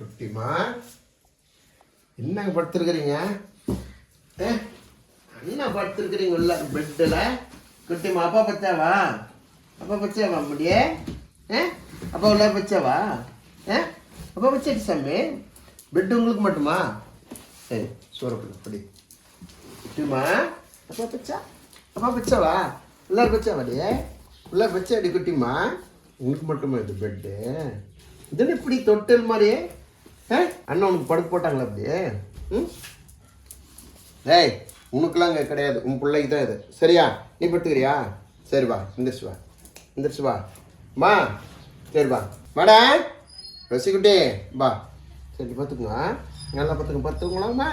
குட்டிமா என்னங்க படுத்துருக்குறீங்க? என்ன படுத்துருக்குறீங்க உள்ள பெட்டில்? குட்டிமா அப்பா பச்சாவா? அப்பா பச்சாவா முடியே? அப்பா உள்ள பச்சாவா? அப்பா பச்சாச்சு சாமி. பெட்டு உங்களுக்கு மட்டுமா? சரி சூறப்படு படி. குட்டிமா அப்பா பச்சா? அப்பா பச்சாவா? உள்ளார பச்சாவாடியே? உள்ளார பச்சா அடி குட்டிமா. உங்களுக்கு மட்டுமா இது பெட்டு? இதுன்னு இப்படி தொட்டல் மாதிரியே அண்ணன் உனக்கு படுக்க போட்டாங்களா அப்படியே? ஏய் உனக்குலாம் அங்கே கிடையாது, உன் பிள்ளைக்கு தான் இது. சரியா? நீ படுத்துக்கிறியா? சரி வா, எந்திரிச்சு வா, எந்திரிச்சு வா மா. சரி வா வாடா ரசிக்குட்டி வா. சரி பார்த்துக்குங்க, நல்லா பார்த்துக்கலாமா?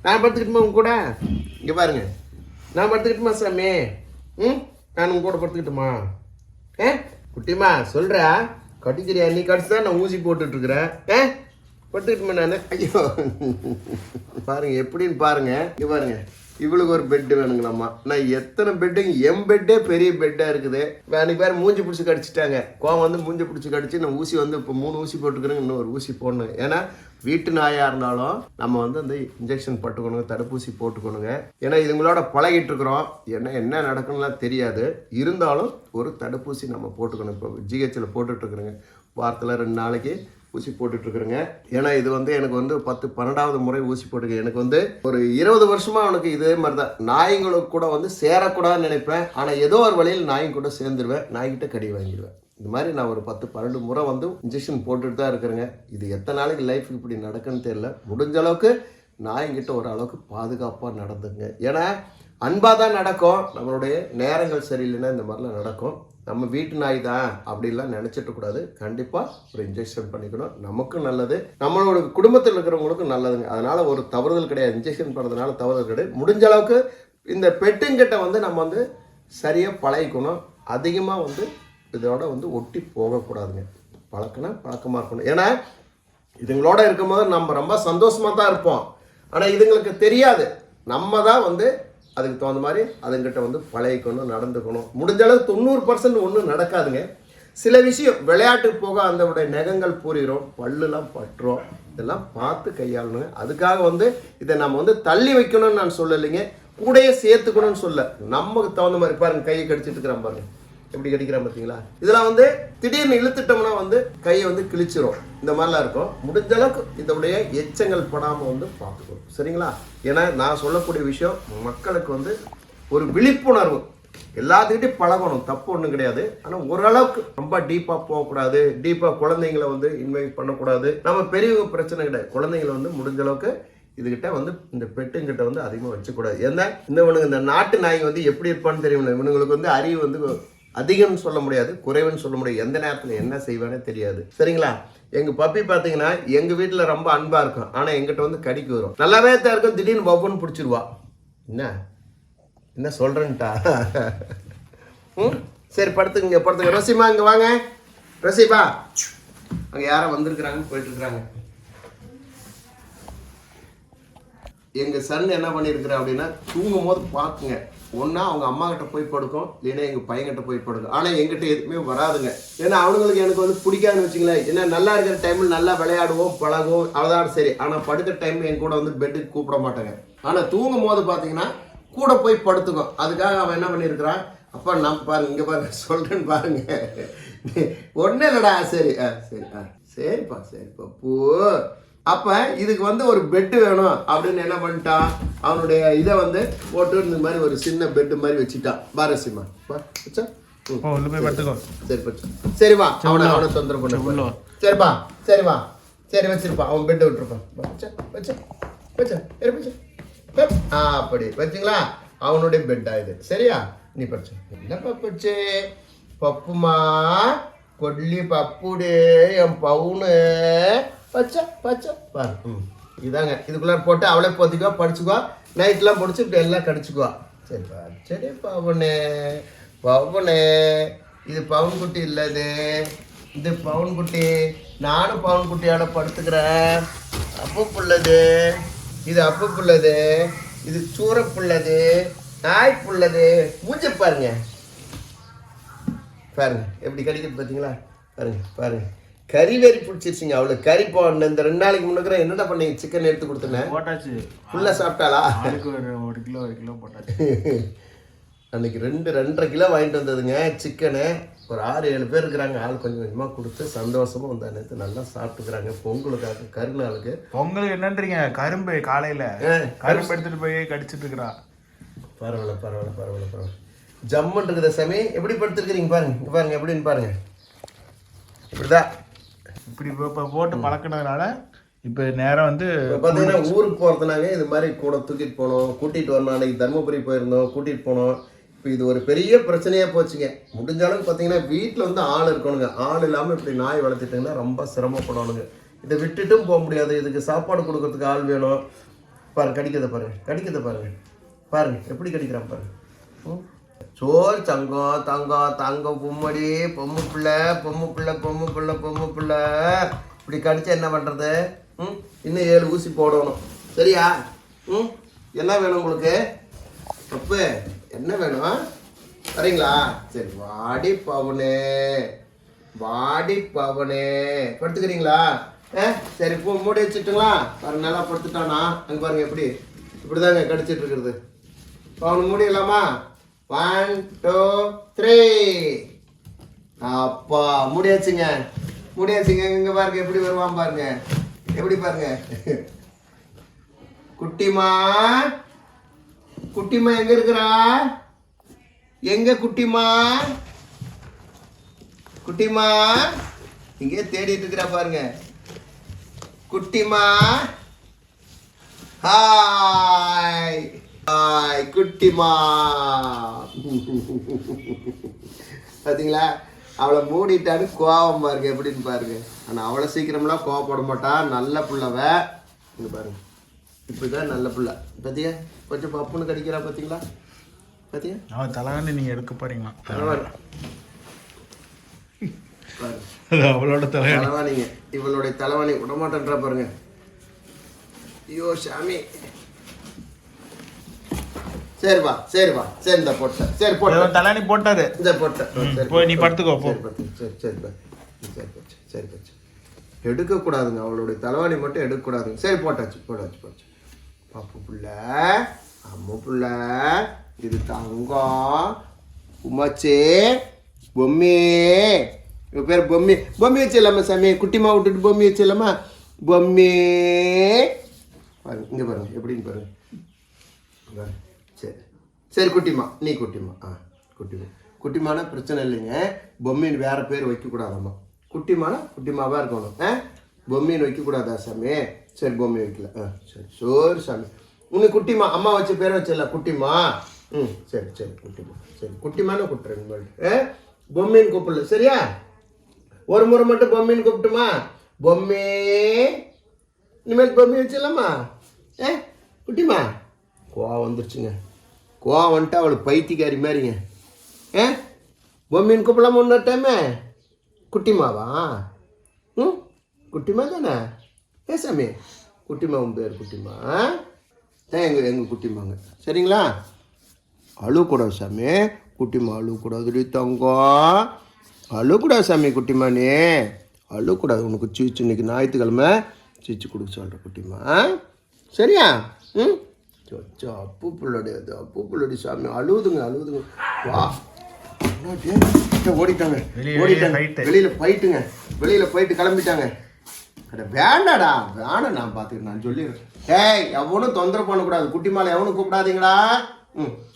நான் படுத்துக்கிட்டுமா உங்க கூட? இங்கே பாருங்க, நான் படுத்துக்கிட்டுமா சாமி? நான் உங்க கூட படுத்துக்கிட்டுமா? குட்டிமா சொல்கிறா கட்டிக்கிறியா? நீ கடிச்சு தான் நான் ஊசி போட்டுட்ருக்குறேன். படுத்துக்கிட்டுமா நான்? ஐயோ பாருங்க எப்படின்னு பாருங்க. இங்கே பாருங்க, இவளுக்கு ஒரு பெட்டு வேணுங்களாம்மா. நான் எத்தனை பெட்டுங்க, என் பெட்டே பெரிய பெட்டாக இருக்குது. அன்றைக்கி பேர் மூஞ்சி பிடிச்சி கடிச்சிட்டாங்க. கோவம் வந்து மூஞ்சி பிடிச்சி கடிச்சு நான் ஊசி வந்து இப்போ 3 ஊசி போட்டுக்கிறேங்க. இன்னும் ஒரு ஊசி போடணும். ஏன்னா வீட்டு நாயாக இருந்தாலும் நம்ம வந்து அந்த இன்ஜெக்ஷன் போட்டுக்கணுங்க, தடுப்பூசி போட்டுக்கணுங்க. ஏன்னா இதுங்களோட பழகிட்டு இருக்கிறோம். என்ன நடக்கணும்லாம் தெரியாது. இருந்தாலும் ஒரு தடுப்பூசி நம்ம போட்டுக்கணும். இப்போ ஜிஹெச்சில் போட்டுட்ருக்குறேங்க. வாரத்தில் 2 நாளைக்கு ஊசி போட்டுட்ருக்குறேங்க. ஏன்னா இது வந்து எனக்கு வந்து 10-12வது முறை ஊசி போட்டுக்க. எனக்கு வந்து ஒரு 20 வருஷமாக அவனுக்கு இதே மாதிரி தான். நாய்ங்களுக்கு கூட வந்து சேரக்கூடாதுன்னு நினைப்பேன். ஆனால் ஏதோ ஒரு வழியில் நாய்ங்க கூட சேர்ந்துருவேன். நாய்கிட்ட கடி வாங்கிடுவேன். இந்த மாதிரி நான் ஒரு 10-12 முறை வந்து இன்ஜெக்ஷன் போட்டுட்டு தான் இருக்கிறேங்க. இது எத்தனை நாளைக்கு லைஃப் இப்படி நடக்குன்னு தெரியல. முடிஞ்ச அளவுக்கு நாய்கிட்ட ஓரளவுக்கு பாதுகாப்பாக நடந்துங்க. ஏன்னா அன்பாக தான் நடக்கும். நம்மளுடைய நேரங்கள் சரியில்லைன்னா இந்த மாதிரிலாம் நடக்கும். நம்ம வீட்டு நாய் தான் அப்படின்லாம் நினச்சிட்டு கூடாது. கண்டிப்பாக ஒரு இன்ஜெக்ஷன் பண்ணிக்கணும். நமக்கும் நல்லது, நம்மளோட குடும்பத்தில் இருக்கிறவங்களுக்கும் நல்லதுங்க. அதனால் ஒரு தவறுதல் கிடையாது. இன்ஜெக்ஷன் பண்ணுறதுனால தவறுதல் கிடையாது. முடிஞ்ச அளவுக்கு இந்த பெட்டுங்கிட்ட வந்து நம்ம வந்து சரியாக பழகிக்கணும். அதிகமாக வந்து இதோட வந்து ஒட்டி போகக்கூடாதுங்க. பழக்கமாக இருக்கணும். ஏன்னா இதுங்களோட இருக்கும்போது நம்ம ரொம்ப சந்தோஷமாக தான் இருப்போம். ஆனால் இதுங்களுக்கு தெரியாது. நம்ம தான் வந்து அதுக்கு தகுந்த மாதிரி அதுங்கிட்ட வந்து பழகிக்கணும், நடந்துக்கணும். முடிஞ்ச அளவு 90% ஒன்றும் நடக்காதுங்க. சில விஷயம் விளையாட்டுக்கு போக அந்த நகங்கள் பூரிடும், பல்லுலாம் பட்டுரும். இதெல்லாம் பார்த்து கையாளணுங்க. அதுக்காக வந்து இதை நம்ம வந்து தள்ளி வைக்கணும்னு நான் சொல்லலைங்க, கூடையே சேர்த்துக்கணும்னு சொல்ல. நமக்கு தகுந்த மாதிரி பாருங்க, கையை கடிச்சிட்டு இருக்கிறான் பாருங்க, எப்படி கடிக்கிறான் பார்த்தீங்களா? இதெல்லாம் வந்து திடீர்னு இழுத்துட்டோம்னா வந்து கையை வந்து கிழிச்சிரும். இந்த மாதிரிலாம் இருக்கும். முடிஞ்ச அளவுக்கு இதோடைய எச்சங்கள் படாமல் வந்து பார்த்துக்கணும். சரிங்களா? ஏன்னா நான் சொல்லக்கூடிய விஷயம் மக்களுக்கு வந்து ஒரு விழிப்புணர்வு. எல்லாத்துக்கிட்டையும் பழகணும், தப்பு ஒன்றும் கிடையாது. ஆனால் ஓரளவுக்கு ரொம்ப டீப்பாக போகக்கூடாது. டீப்பாக குழந்தைங்களை வந்து இன்வைட் பண்ணக்கூடாது. நம்ம பெரியவங்க பிரச்சனை கிடையாது. குழந்தைங்களை வந்து முடிஞ்ச அளவுக்கு இதுகிட்ட வந்து இந்த பெட்டுங்கிட்ட வந்து அதிகமாக வச்சுக்கூடாது. ஏன்னா இந்த நாட்டு நாய் வந்து எப்படி இருப்பான்னு தெரியும். இவனுங்களுக்கு வந்து அறிவு வந்து அதிகம்னு சொல்ல முடியாது, குறைவுன்னு சொல்ல முடியாது. எந்த நேரத்தில் என்ன செய்வானே தெரியாது. சரிங்களா? எங்கள் பப்பி பார்த்தீங்கன்னா எங்கள் வீட்டில் ரொம்ப அன்பாக இருக்கும். ஆனால் எங்கிட்ட வந்து கடிக்கு வரும். நல்லாவே தான் இருக்கும். திடீர்னு பப்புன்னு பிடிச்சிருவா. என்ன சொல்கிறேன்ட்டா? சரி படுத்துங்க. ரசிமா இங்கே வாங்க. ரசிபா அங்கே யாரோ வந்திருக்கிறாங்கன்னு போயிட்டு இருக்கிறாங்க. எங்கள் சன் என்ன பண்ணியிருக்கிறேன் அப்படின்னா, தூங்கும் போது பார்க்குங்க, ஒன்றா அவங்க அம்மா கிட்ட போய் படுக்கும், இல்லைன்னா எங்கள் பையன்கிட்ட போய் படுக்கும். ஆனால் எங்கிட்ட எதுவுமே வராதுங்க. ஏன்னா அவனுங்களுக்கு எனக்கு வந்து பிடிக்காதுன்னு வச்சுங்களேன். ஏன்னா நல்லா இருக்கிற டைமில் நல்லா விளையாடுவோம், பழகுவோம், அவ்வளோதான் சரி. ஆனால் படுக்கிற டைம் என் கூட வந்து பெட்டுக்கு கூப்பிட மாட்டாங்க. ஆனால் தூங்கும் போது பார்த்தீங்கன்னா கூட போய் படுத்துக்கும். அதுக்காக அவன் என்ன பண்ணியிருக்கிறான், அப்பா நம்ம பாருங்க, இங்கே பாருங்க சொல்கிறேன்னு பாருங்க. ஒன்றும் இல்லைடா. சரிப்பா பூ. அப்போ இதுக்கு வந்து ஒரு பெட்டு வேணும் அப்படின்னு என்ன பண்ணிட்டான், அவனுடைய இதை வந்து போட்டு இந்த மாதிரி ஒரு சின்ன பெட்டு மாதிரி வச்சுட்டான். பாரசிமா வச்சா சரி பச்சா. சரிவா, அவனை தொந்தரவு பண்ண. சரிப்பா சரி வச்சிருப்பான். அவன் பெட்டை விட்டுருப்பான். அப்படி வச்சுங்களா? அவனுடைய பெட்டா இது. சரியா? நீ பச்சை என்னப்பா பச்சை பப்புமா கொல்லி பப்புடே என் பவுனு பச்சை பாரு. இதாங்க, இதுக்குள்ளே போட்டு அவளே போத்திக்குவா, படிச்சுக்குவா. நைட்லாம் படிச்சு இப்படி எல்லாம் கடிச்சுக்குவா. சரி பவுனே இது பவுன் குட்டி இல்லை, இது பவுன் குட்டி. நானும் பவுன் குட்டியோட படுத்துக்கிறேன். அப்பு புள்ளது, இது அப்பு புள்ளது, இது சூற புள்ளது, நாய் புள்ளது. மூஞ்ச பாருங்க எப்படி கடிக்கிறது பார்த்தீங்களா? பாருங்க கறி வெறி பிடிச்சிருச்சிங்க அவளுக்கு. கறி போன இந்த 2 நாளைக்கு முன்னாடி என்னடா பண்ணீங்க? சிக்கன் எடுத்து கொடுத்தேன் போட்டாச்சு. ஃபுல்லாக சாப்பிட்டாளா? ஒரு கிலோ போட்டாச்சு. அன்றைக்கி 2-2.5 கிலோ வாங்கிட்டு வந்ததுங்க சிக்கனு. ஒரு 6-7 பேர் இருக்கிறாங்க. ஆள் கொஞ்சம் கொஞ்சமாக கொடுத்து சந்தோஷமாக வந்தா நேற்று நல்லா சாப்பிட்டுக்கிறாங்க. பொங்கலுக்காக கருநாளுக்கு. பொங்கலுக்கு என்னன்றீங்க? கரும்பு காலையில் கரும்பு எடுத்துகிட்டு போய் கடிச்சிட்டு இருக்கிறா. பரவாயில்ல. ஜம்முன்னு இருக்குதா சாமி? எப்படி படுத்துருக்குறீங்க பாருங்க. இங்கே பாருங்க எப்படின்னு பாருங்க. இப்படிதான் இப்படி இப்போ போட்டு பழக்கினதுனால இப்போ நேரம் வந்து பார்த்தீங்கன்னா ஊருக்கு போகிறதுனாங்க இது மாதிரி கூட தூக்கிட்டு போனோம், கூட்டிகிட்டு வரணும். அன்றைக்கி தருமபுரி போயிருந்தோம், கூட்டிகிட்டு போனோம். இப்போ இது ஒரு பெரிய பிரச்சனையாக போச்சுங்க. முடிஞ்ச அளவுக்கு பார்த்தீங்கன்னா வீட்டில் வந்து ஆள் இருக்கணுங்க. ஆள் இல்லாமல் இப்படி நாய் வளர்த்துட்டிங்கன்னா ரொம்ப சிரமப்படணுங்க. இதை விட்டுட்டும் போக முடியாது. இதுக்கு சாப்பாடு கொடுக்கறதுக்கு ஆள் வேணும். கடிக்கிறத பாருங்க எப்படி கடிக்கிறான் பாருங்க. சோறு தங்கம் பொம்மடி பொம்மு பிள்ளை இப்படி கடிச்சா என்ன பண்ணுறது? இன்னும் 7 ஊசி போடணும். சரியா? என்ன வேணும் உங்களுக்கு? தப்பு என்ன வேணும்? சரிங்களா? சரி வாடி பவனே படுத்துக்கிறீங்களா? சரி மூடி வச்சுட்டுங்களா? பாருங்க நல்லா படுத்துட்டானா? அங்கே பாருங்க இப்படிதாங்க கடிச்சிட்டு இருக்கிறது. அவனுக்கு முடியலாமா? 1 2 3 அப்பா முடியாச்சுங்க. இங்க பாருங்க எப்படி வருவான் பாருங்க. எப்படி பாருங்க. குட்டிமா எங்க இருக்கிறா? எங்க குட்டிமா இங்கே தேடிட்டு இருக்கிறா பாருங்க. குட்டிமா ஹாய் குட்டிமா. பார்த்தீங்களா? அவளை மூடிட்டான்னு கோவம் பாருங்க எப்படின்னு பாருங்க. ஆனால் அவ்வளோ சீக்கிரம்லாம் கோவப்பட மாட்டா. நல்ல பிள்ளவ. இங்கே பாருங்க இப்படிதான் நல்ல பிள்ளை. பார்த்தியா கொஞ்சம் பப்புன்னு கடிக்கிறா. பார்த்தீங்களா? அவன் தலைவாணி நீங்கள் எடுக்க போறீங்களா? அவளோட தலைவாணிங்க. இவளுடைய தலைவாணி விடமாட்டேன்றா பாருங்க. ஐயோ சாமி. சரிப்பா இந்த போட்டேன். சரி போட்டு தலைவாணி போட்டாரு. இந்த போட்டேன். போய் நீ படுத்துக்கோ. சரி எடுக்கக்கூடாதுங்க. அவளுடைய தலைவாணி மட்டும் எடுக்கக்கூடாதுங்க. சரி போட்டாச்சு. பாப்பு பிள்ளை அம்மு பிள்ளை இது தங்கம் உமாச்சே பொம்மி. இவ பேர் பொம்மி வச்சிடலாமா சாமி? குட்டிமா விட்டுட்டு பொம்மி வச்சிடலாமா? பொம்மி இங்கே பாருங்க எப்படின்னு பாருங்க. சரி குட்டிமா நீ குட்டிமா. குட்டிமான பிரச்சனை இல்லைங்க. பொம்மின்னு வேற பேர் வைக்கக்கூடாதாம்மா. குட்டிமாவாக இருக்கணும். பொம்மின்னு வைக்கக்கூடாதா சாமி? சரி பொம்மை வைக்கல. சரி சாமி. உனக்கு குட்டிமா அம்மா வச்ச பேரை வச்சிடல குட்டிமா. சரி குட்டிமான கூப்பிட்றேன். பொம்மின்னு கூப்பிடல சரியா? ஒரு முறை மட்டும் பொம்மின்னு கூப்பிட்டுமா? பொம்மே இனிமேல் பொம்மி வச்சிடலாமா? குட்டிமா கோவம் வந்துருச்சுங்க. கோவம் வந்துட்டு அவளுக்கு பைத்தியக்காரி மாதிரிங்க. பொம்மின்னு கூப்பிடலாமா? இன்னொரு டைமு குட்டிமாவா? குட்டிமா தானே? சாமி குட்டிமா உன் பேர் குட்டிமா. எங்கள் குட்டிமாங்க சரிங்களா? அழுக்கூடாது சாமி. குட்டிமா அழுக்கூடாது. தங்கம் அழுக்கூடாது சாமி. குட்டிமானே அழுக்கூடாது. உனக்கு சீச்சு இன்னைக்கு ஞாயிற்றுக்கிழமை சீச்சு கொடுக்க சொல்கிற குட்டிமா. சரியா? அப்பு பிள்ளடி சாமி அழுவுதுங்க. வா ஓடிட்டாங்க. வெளியில் போயிட்டு கிளம்பிட்டாங்க. வேண்டாடா நான் பார்த்துக்கிறேன். நான் சொல்லிடுறேன். எவனும் தொந்தரவு பண்ணக்கூடாது. குட்டி மேலே எவனும் கூப்பிடாதீங்களா?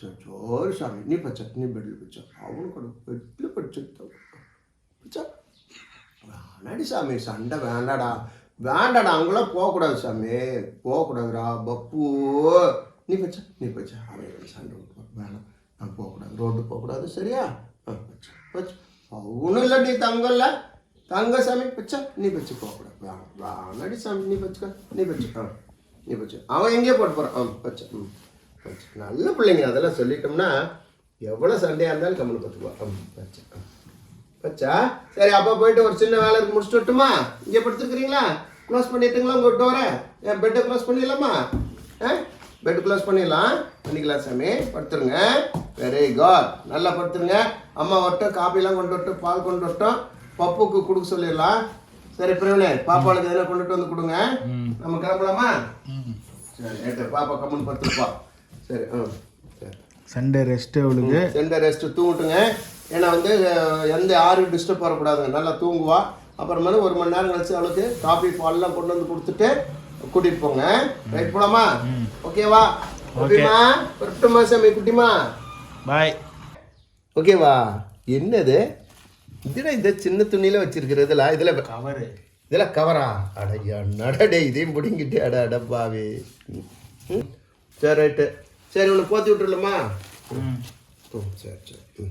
சோறு சாமி நீ பச்சா நீ பெட்டில் பச்சா. அவனுக்கு பெட்டில் படிச்சா வேணாடி சாமி. சண்டை வேண்டாடா அங்கெல்லாம் போகக்கூடாது சாமி. போகக்கூடாதுடா பப்பு. நீ பச்சா அவன் சண்டை வேணாம். நான் போகக்கூடாது. ரோட்டு போகக்கூடாது சரியா? பச்சா ஒன்றும் இல்லை. நீ தங்க சாமி பச்சா. நீ பச்சு போகக்கூடாது. வேணாடி சாமி. நீ பச்சு அவன் எங்கேயோ போட்டு போகிறான். பச்சா நல்ல பிள்ளைங்க. அதெல்லாம் சொல்லிட்டோம்னா எவ்வளோ சண்டையாக இருந்தாலும் கம்மனு பார்த்துக்குவா. பச்சா சரி அப்பா போயிட்டு ஒரு சின்ன வேலை முடிச்சுட்டு வரட்டுமா? இங்கே படுத்துருக்குறீங்களா? க்ளோஸ் பண்ணிட்டுங்களா உங்கள் டோரை? பெட்டை க்ளோஸ் பண்ணிடலாமா? பெட்டு க்ளோஸ் பண்ணிக்கலாம் சாமி. படுத்துருங்க. Very good. நல்லா படுத்துருங்க. அம்மா வரட்டும். காப்பிலாம் கொண்டு வரட்டும். பால் கொண்டு வரட்டும். பப்புக்கு கொடுக்க சொல்லிடலாம். சரி பிரவீனே, பாப்பாளுக்கு எதனா கொண்டுட்டு வந்து கொடுங்க. ம். நம்ம கிளம்பலாமா? ம். சரி ஏட்டு பாப்பா கம்முன்னு படுத்துப்பா. சரி சரி சண்டே ரெஸ்ட் அவளுக்கு. சண்டே ரெஸ்ட் தூங்கிட்டுங்க. ஏன்னா வந்து எந்த யாரும் டிஸ்டர்ப் வரக்கூடாதுங்க. நல்லா தூங்குவா. அப்புறமேல 1 மணி நேரம் கழிச்சு அவளுக்கு காஃபி பால்லாம் கொண்டு வந்து கொடுத்துட்டு கூட்டிட்டு போங்க. ரைட் போலாமா? ஓகேவா? ஓகேமா? வரட்டுமா சாமி குட்டிமா? பாய். ஓகேவா? என்னது இதுல இந்த சின்ன துணியில வச்சிருக்கிறதுல இதுல கவரு. இதெல்லாம் கவரா? அடையா நடடே, இதையும் பிடிங்கிட்டு அடப்பாவே. சரி ரைட்டு. சரி உன்னை போத்தி விட்டுருலம்மா. ம். சரி சரி.